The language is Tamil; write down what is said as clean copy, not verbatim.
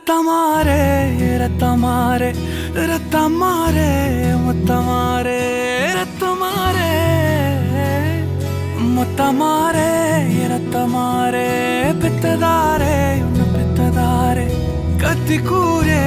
ரத்தமாரே ரத்தமாரே ரத்தமாரே முத்தமாரே ரத்தமாரே முத்தமாரே ரத்தமாரே பெத்ததாரே உன்னை பெத்ததாரே கத்தி கூரே